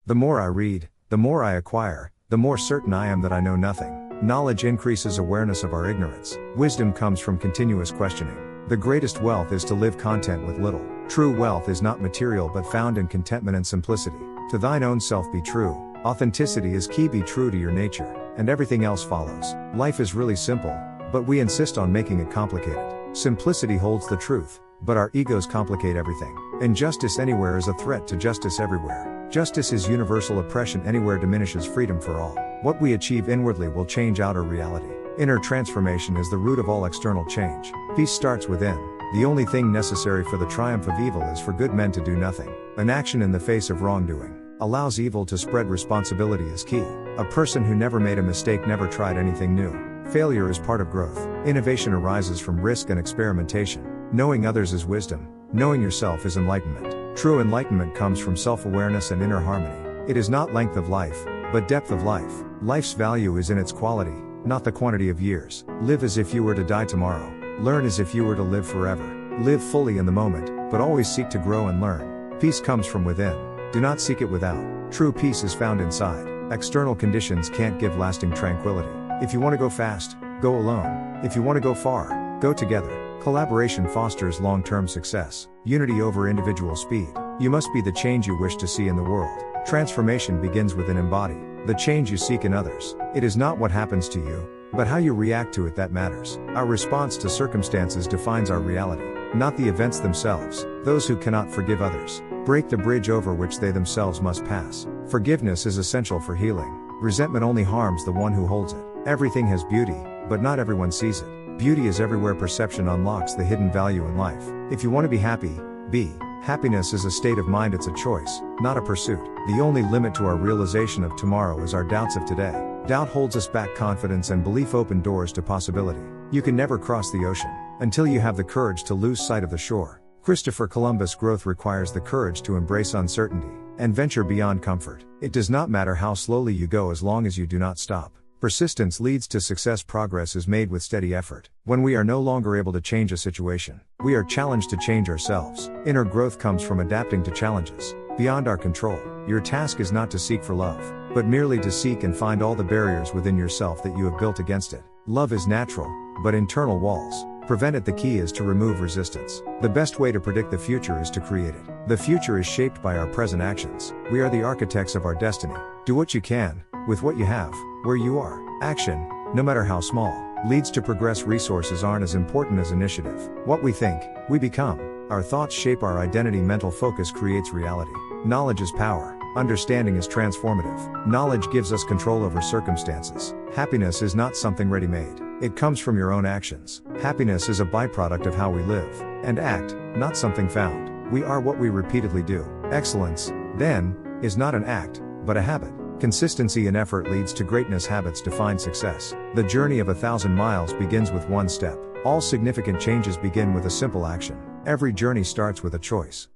The more I read, the more I acquire, the more certain I am that I know nothing. Knowledge increases awareness of our ignorance. Wisdom comes from continuous questioning. The greatest wealth is to live content with little. True wealth is not material but found in contentment and simplicity. To thine own self be true. Authenticity is key. Be true to your nature, and everything else follows. Life is really simple, but we insist on making it complicated. Simplicity holds the truth, but our egos complicate everything. Injustice anywhere is a threat to justice everywhere. Justice is universal. Oppression anywhere diminishes freedom for all. What we achieve inwardly will change outer reality. Inner transformation is the root of all external change. Peace starts within. The only thing necessary for the triumph of evil is for good men to do nothing. Inaction in the face of wrongdoing allows evil to spread. Responsibility is key. A person who never made a mistake never tried anything new. Failure is part of growth. Innovation arises from risk and experimentation. Knowing others is wisdom. Knowing yourself is enlightenment. True enlightenment comes from self-awareness and inner harmony. It is not length of life, but depth of life. Life's value is in its quality, not the quantity of years. Live as if you were to die tomorrow. Learn as if you were to live forever. Live fully in the moment, but always seek to grow and learn. Peace comes from within. Do not seek it without. True peace is found inside. External conditions can't give lasting tranquility. If you want to go fast, go alone. If you want to go far, go together. Collaboration fosters long-term success. Unity over individual speed. You must be the change you wish to see in the world. Transformation begins within. Embody the change you seek in others. It is not what happens to you, but how you react to it that matters. Our response to circumstances defines our reality, not the events themselves. Those who cannot forgive others break the bridge over which they themselves must pass. Forgiveness is essential for healing. Resentment only harms the one who holds it. Everything has beauty, but not everyone sees it. Beauty is everywhere. Perception unlocks the hidden value in life. If you want to be happy, be. Happiness is a state of mind. It's a choice, not a pursuit. The only limit to our realization of tomorrow is our doubts of today. Doubt holds us back. Confidence and belief open doors to possibility. You can never cross the ocean until you have the courage to lose sight of the shore. Christopher Columbus. Growth requires the courage to embrace uncertainty and venture beyond comfort. It does not matter how slowly you go as long as you do not stop. Persistence leads to success. Progress is made with steady effort. When we are no longer able to change a situation, we are challenged to change ourselves. Inner growth comes from adapting to challenges beyond our control. Your task is not to seek for love, but merely to seek and find all the barriers within yourself that you have built against it. Love is natural, but internal walls prevent it. The key is to remove resistance. The best way to predict the future is to create it. The future is shaped by our present actions. We are the architects of our destiny. Do what you can, with what you have, where you are. Action, no matter how small, leads to progress. Resources aren't as important as initiative. What we think, we become. Our thoughts shape our identity. Mental focus creates reality. Knowledge is power. Understanding is transformative. Knowledge gives us control over circumstances. Happiness is not something ready-made. It comes from your own actions. Happiness is a byproduct of how we live and act, not something found. We are what we repeatedly do. Excellence, then, is not an act, but a habit. Consistency in effort leads to greatness. Habits define success. The journey of 1,000 miles begins with one step. All significant changes begin with a simple action. Every journey starts with a choice.